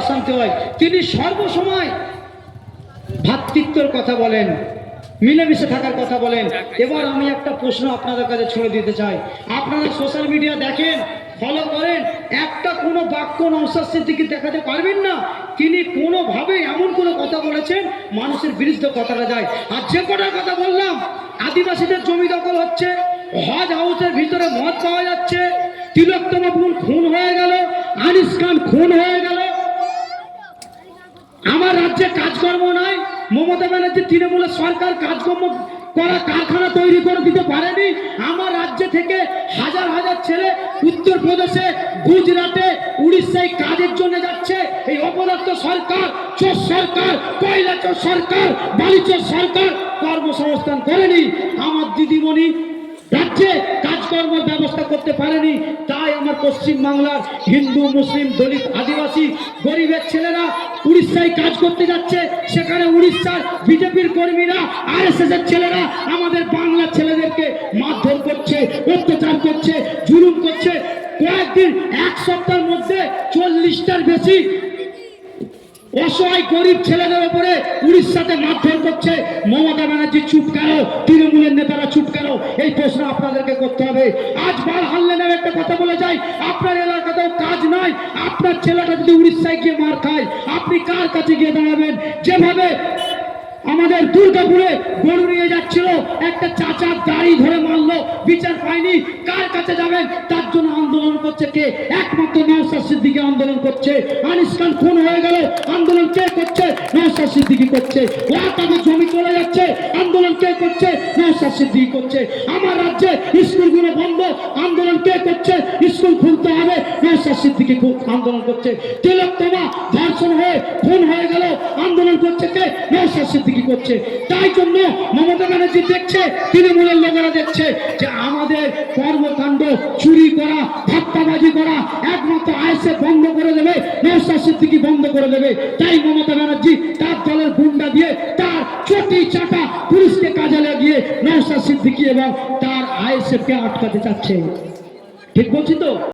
অশান্তি হয়। তিনি সর্বসময় ভ্রাতৃত্বের কথা বলেন, মিলেমিশে থাকার কথা বলেন। এবার আমি একটা প্রশ্ন আপনাদের কাছে ছুড়ে দিতে চাই। আপনারা সোশ্যাল মিডিয়া দেখেন, ফলো করেন, একটা কোনো বাক্য নওশাদ সিদ্দিকী দেখাতে পারবেন না তিনি কোনোভাবে এমন কোনো কথা বলেছেন মানুষের বিরুদ্ধে কথাটা যায়। আর যে কটার কথা বললাম, আদিবাসীদের জমি দখল হচ্ছে, হজ হাউসের ভিতরে মদ পাওয়া যাচ্ছে, তিলোত্তমা পুর খুন হয়ে গেল, আনিস খান খুন হয়ে গেল, আমার রাজ্যে কাজকর্ম নাই, মমতা ব্যানার্জি তৃণমূলের সরকার কাজকর্ম করা কারখানা তৈরি করে দিতে পারেনি, আমার রাজ্য থেকে হাজার হাজার ছেলে উত্তরপ্রদেশে, গুজরাটে, উড়িষ্যায় কাজের জন্য যাচ্ছে। এই অপদার্থ সরকার, চোর সরকার, কয়লা চোর সরকার, বালি চোর সরকার কর্মসংস্থান করেনি, আমার দিদিমণি রাজ্যে কাজকর্মের ব্যবস্থা করতে পারেনি। তাই আমার পশ্চিম বাংলার হিন্দু, মুসলিম, দলিত, আদিবাসী গরিবের ছেলেরা উড়িষ্যায় কাজ করতে যাচ্ছে, সেখানে উড়িষ্যার বিজেপির কর্মীরা, আরএসএস এর ছেলেরা আমাদের বাংলার ছেলেদেরকে মারধর করছে, অত্যাচার করছে, জুলুম করছে। কয়েকদিন, এক সপ্তাহের মধ্যে 40টার বেশি অসহায় গরিব ছেলেদের উপরে উড়িষ্যাতে মারধর করছে। মমতা ব্যানার্জি চুপ কেন? তৃণমূলের নেতারা চুপ কেন? এই প্রশ্ন আপনাদেরকে করতে হবে। আজ বার হারলে না একটা কথা বলে যাই, আপনার এলাকাতেও কাজ নাই, আপনার ছেলেটা যদি উড়িষ্যায় গিয়ে মার খায়, আপনি কার কাছে গিয়ে দাঁড়াবেন? যেভাবে আমাদের দুর্গাপুরে গরু নিয়ে যাচ্ছিল, একটা চাচার দাড়ি ধরে মারলো, বিচার পায়নি, কার কাছে যাবেন? তার জন্য আন্দোলন করছে কে? একমাত্র নওশাদ সিদ্দিকী আন্দোলন করছে। আনিস খান খুন হয়ে গেল, আন্দোলন কে করছে? নওশাদ সিদ্দিকী করছে। তাদের জমি চলে যাচ্ছে, আন্দোলন কে করছে? নওশাদ সিদ্দিকী করছে। আমার রাজ্যে স্কুলগুলো বন্ধ, আন্দোলন কে করছে? স্কুল খুলতে হবে, নওশাদ সিদ্দিকী আন্দোলন করছে। তিলোত্তমা ধর্ষণ হয়ে খুন হয়ে গেল, আন্দোলন করছে কে? নওশাদ সিদ্দিকী করছে। তাই জন্য মমতা ব্যানার্জি দেখছে, তৃণমূলের লোকেরা দেখছে যে আমাদের কর্মকাণ্ড, চুরি করা, ধাপ্পাবাজি করা একমাত্র আইএসএফ বন্ধ করে দেবে, নওশাদ সিদ্দিকী বন্ধ করে দেবে। তাই মমতা ব্যানার্জি তার দলের গুন্ডা দিয়ে, তার চটি চাটা পুলিশকে কাজে লাগিয়ে নওশাদ সিদ্দিকী এবং তার আইএসএফ কে আটকাতে চাচ্ছে। ঠিক বলছি তো?